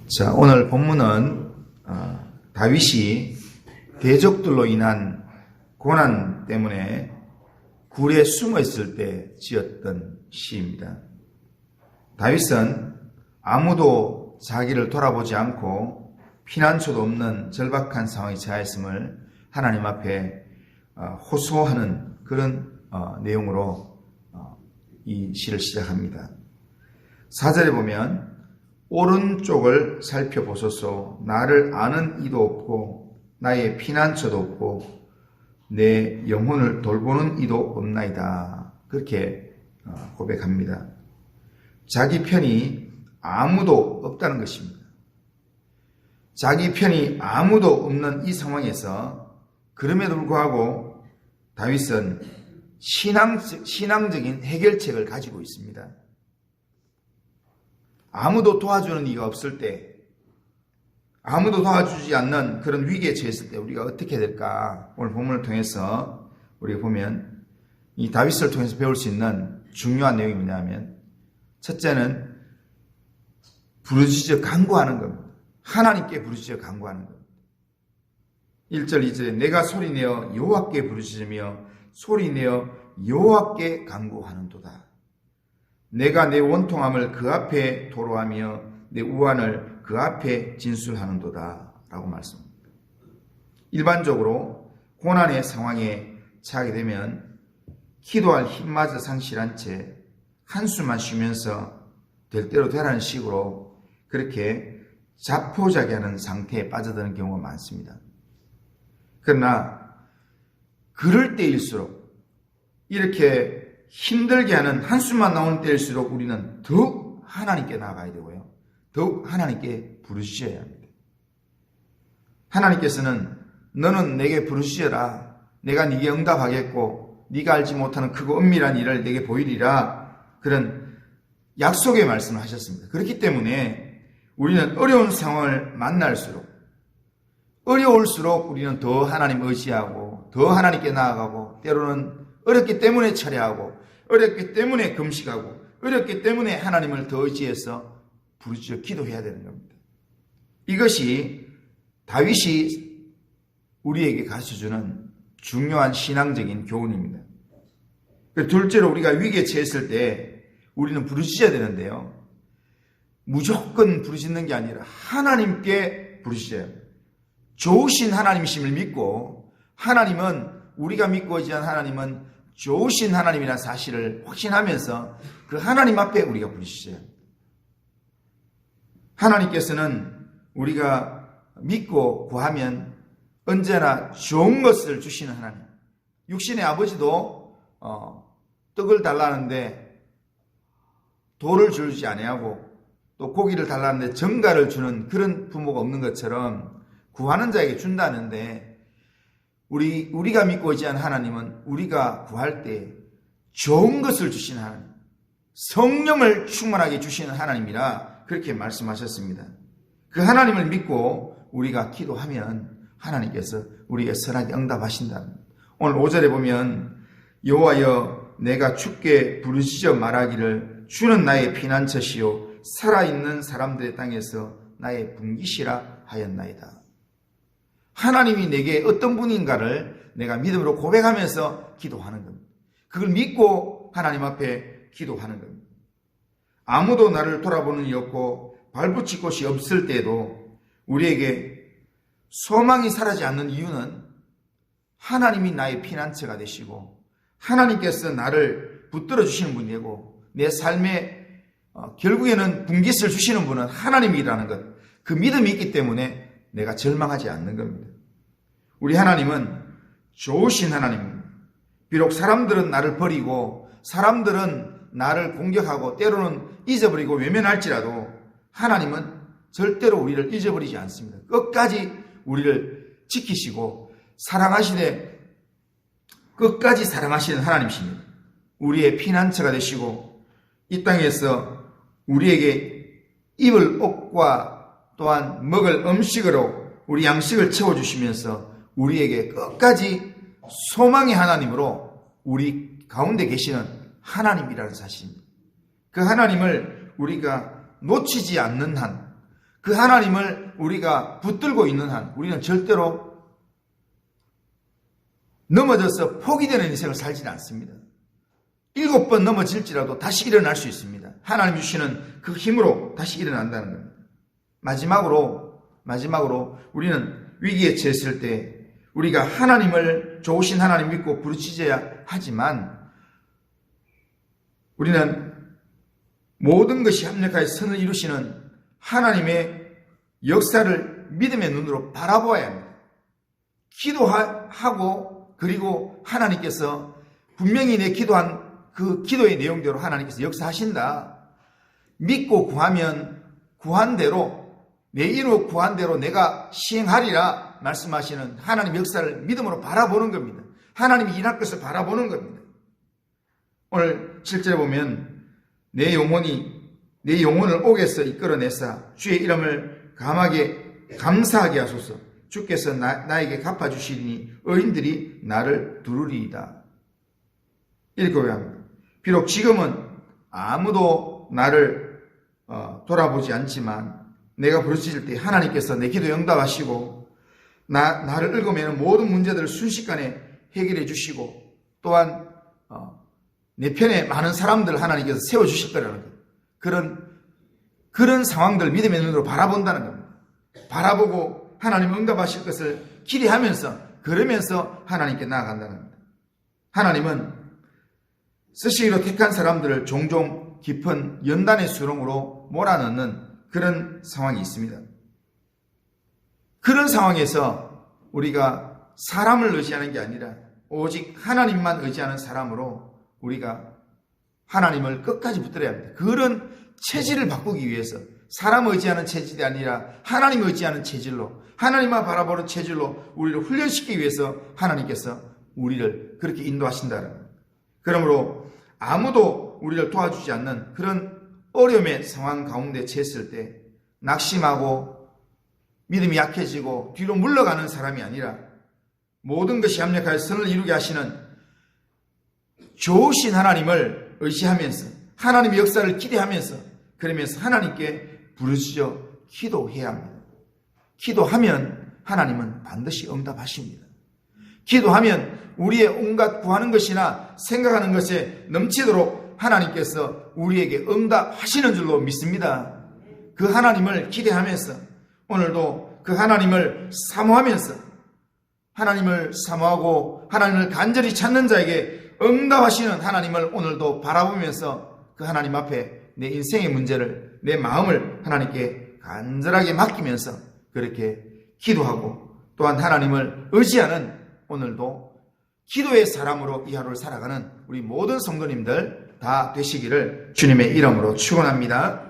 자, 오늘 본문은 다윗이 대적들로 인한 고난 때문에 굴에 숨어 있을 때 지었던 시입니다. 다윗은 아무도 자기를 돌아보지 않고 피난처도 없는 절박한 상황에 처했음을 하나님 앞에 호소하는 그런 내용으로 이 시를 시작합니다. 4절에 보면 오른쪽을 살펴보소서. 나를 아는 이도 없고 나의 피난처도 없고 내 영혼을 돌보는 이도 없나이다. 그렇게 고백합니다. 자기 편이 아무도 없다는 것입니다. 자기 편이 아무도 없는 이 상황에서 그럼에도 불구하고 다윗은 신앙적인 해결책을 가지고 있습니다. 아무도 도와주는 이가 없을 때, 아무도 도와주지 않는 그런 위기에 처했을 때 우리가 어떻게 될까? 오늘 본문을 통해서 우리가 보면 이 다윗을 통해서 배울 수 있는 중요한 내용이 뭐냐면, 첫째는 부르짖어 간구하는 겁니다. 하나님께 부르짖어 간구하는 겁니다. 1절 2절에 내가 소리내어 여호와께 부르짖으며 소리내어 여호와께 간구하는도다. 내가 내 원통함을 그 앞에 토로하며 내 우환을 그 앞에 진술하는도다 라고 말씀합니다. 일반적으로 고난의 상황에 처하게 되면 기도할 힘마저 상실한 채 한숨만 쉬면서 될 대로 되라는 식으로 그렇게 자포자기하는 상태에 빠져드는 경우가 많습니다. 그러나 그럴 때일수록 이렇게 힘들게 하는 한숨만 나오는 때일수록 우리는 더욱 하나님께 나아가야 되고요. 더욱 하나님께 부르짖어야 합니다. 하나님께서는 너는 내게 부르짖어라. 내가 네게 응답하겠고 네가 알지 못하는 크고 은밀한 일을 내게 보이리라. 그런 약속의 말씀을 하셨습니다. 그렇기 때문에 우리는 어려운 상황을 만날수록 어려울수록 우리는 더 하나님 의지하고 더 하나님께 나아가고 때로는 어렵기 때문에 철회하고 어렵기 때문에 금식하고 어렵기 때문에 하나님을 더 의지해서 부르짖어 기도해야 되는 겁니다. 이것이 다윗이 우리에게 가르쳐주는 중요한 신앙적인 교훈입니다. 둘째로 우리가 위기에 처했을 때 우리는 부르짖어야 되는데요. 무조건 부르짖는 게 아니라 하나님께 부르짖어야 합니다. 좋으신 하나님이심을 믿고 하나님은 우리가 믿고 의지한 하나님은 좋으신 하나님이라는 사실을 확신하면서 그 하나님 앞에 우리가 부르짖어야 합니다. 하나님께서는 우리가 믿고 구하면 언제나 좋은 것을 주시는 하나님. 육신의 아버지도 떡을 달라는데 돌을 주지 아니하고 또 고기를 달라는데 정갈을 주는 그런 부모가 없는 것처럼 구하는 자에게 준다는데 우리가 믿고 의지한 하나님은 우리가 구할 때 좋은 것을 주시는 하나님, 성령을 충만하게 주시는 하나님이라 그렇게 말씀하셨습니다. 그 하나님을 믿고 우리가 기도하면 하나님께서 우리에게 선하게 응답하신다. 오늘 5절에 보면 여호와여 내가 주께 부르짖어 말하기를 주는 나의 피난처시요 살아있는 사람들의 땅에서 나의 분기시라 하였나이다. 하나님이 내게 어떤 분인가를 내가 믿음으로 고백하면서 기도하는 겁니다. 그걸 믿고 하나님 앞에 기도하는 겁니다. 아무도 나를 돌아보는 이 없고 발붙일 곳이 없을 때도 우리에게 소망이 사라지지 않는 이유는 하나님이 나의 피난처가 되시고 하나님께서 나를 붙들어 주시는 분이고 내 삶에 결국에는 분깃을 주시는 분은 하나님이라는 것, 그 믿음이 있기 때문에 내가 절망하지 않는 겁니다. 우리 하나님은 좋으신 하나님입니다. 비록 사람들은 나를 버리고 사람들은 나를 공격하고 때로는 잊어버리고 외면할지라도 하나님은 절대로 우리를 잊어버리지 않습니다. 끝까지 우리를 지키시고 사랑하시되 끝까지 사랑하시는 하나님이십니다. 우리의 피난처가 되시고 이 땅에서 우리에게 입을 옷과 또한 먹을 음식으로 우리 양식을 채워주시면서 우리에게 끝까지 소망의 하나님으로 우리 가운데 계시는 하나님이라는 사실입니다. 그 하나님을 우리가 놓치지 않는 한, 그 하나님을 우리가 붙들고 있는 한 우리는 절대로 넘어져서 포기되는 인생을 살지는 않습니다. 7번 넘어질지라도 다시 일어날 수 있습니다. 하나님 주시는 그 힘으로 다시 일어난다는 겁니다. 마지막으로 우리는 위기에 처했을 때 우리가 하나님을 좋으신 하나님 믿고 부르짖어야 하지만 우리는 모든 것이 합력하여 선을 이루시는 하나님의 역사를 믿음의 눈으로 바라보아야 합니다. 기도하고 그리고 하나님께서 분명히 내 기도한 그 기도의 내용대로 하나님께서 역사하신다. 믿고 구하면 구한 대로 내 이로 구한 대로 내가 시행하리라 말씀하시는 하나님의 역사를 믿음으로 바라보는 겁니다. 하나님이 일할 것을 바라보는 겁니다. 오늘 7절에 보면 내 영혼을 옥에서 이끌어내사 주의 이름을 감사하게 하소서. 주께서 나에게 갚아주시리니 의인들이 나를 두르리이다. 읽어야 합니다. 비록 지금은 아무도 나를 돌아보지 않지만 내가 부르짖을 때 하나님께서 내 기도 응답하시고 나를 읽으면 모든 문제들을 순식간에 해결해 주시고 또한 내 편에 많은 사람들 하나님께서 세워주실 거라는 거예요. 그런 상황들 믿음의 눈으로 바라본다는 겁니다. 바라보고 하나님 응답하실 것을 기대하면서 그러면서 하나님께 나아간다는 겁니다. 하나님은 쓰시기로 택한 사람들을 종종 깊은 연단의 수렁으로 몰아넣는 그런 상황이 있습니다. 그런 상황에서 우리가 사람을 의지하는 게 아니라 오직 하나님만 의지하는 사람으로 우리가 하나님을 끝까지 붙들어야 합니다. 그런 체질을 바꾸기 위해서 사람 의지하는 체질이 아니라 하나님 의지하는 체질로 하나님만 바라보는 체질로 우리를 훈련시키기 위해서 하나님께서 우리를 그렇게 인도하신다는 겁니다. 그러므로 아무도 우리를 도와주지 않는 그런 어려움의 상황 가운데 처했을 때 낙심하고 믿음이 약해지고 뒤로 물러가는 사람이 아니라 모든 것이 합력하여 선을 이루게 하시는 좋으신 하나님을 의지하면서 하나님의 역사를 기대하면서 그러면서 하나님께 부르짖어 기도해야 합니다. 기도하면 하나님은 반드시 응답하십니다. 기도하면 우리의 온갖 구하는 것이나 생각하는 것에 넘치도록 하나님께서 우리에게 응답하시는 줄로 믿습니다. 그 하나님을 기대하면서 오늘도 그 하나님을 사모하면서 하나님을 사모하고 하나님을 간절히 찾는 자에게 응답하시는 하나님을 오늘도 바라보면서 그 하나님 앞에 내 인생의 문제를 내 마음을 하나님께 간절하게 맡기면서 그렇게 기도하고 또한 하나님을 의지하는 오늘도 기도의 사람으로 이 하루를 살아가는 우리 모든 성도님들 다 되시기를 주님의 이름으로 축원합니다.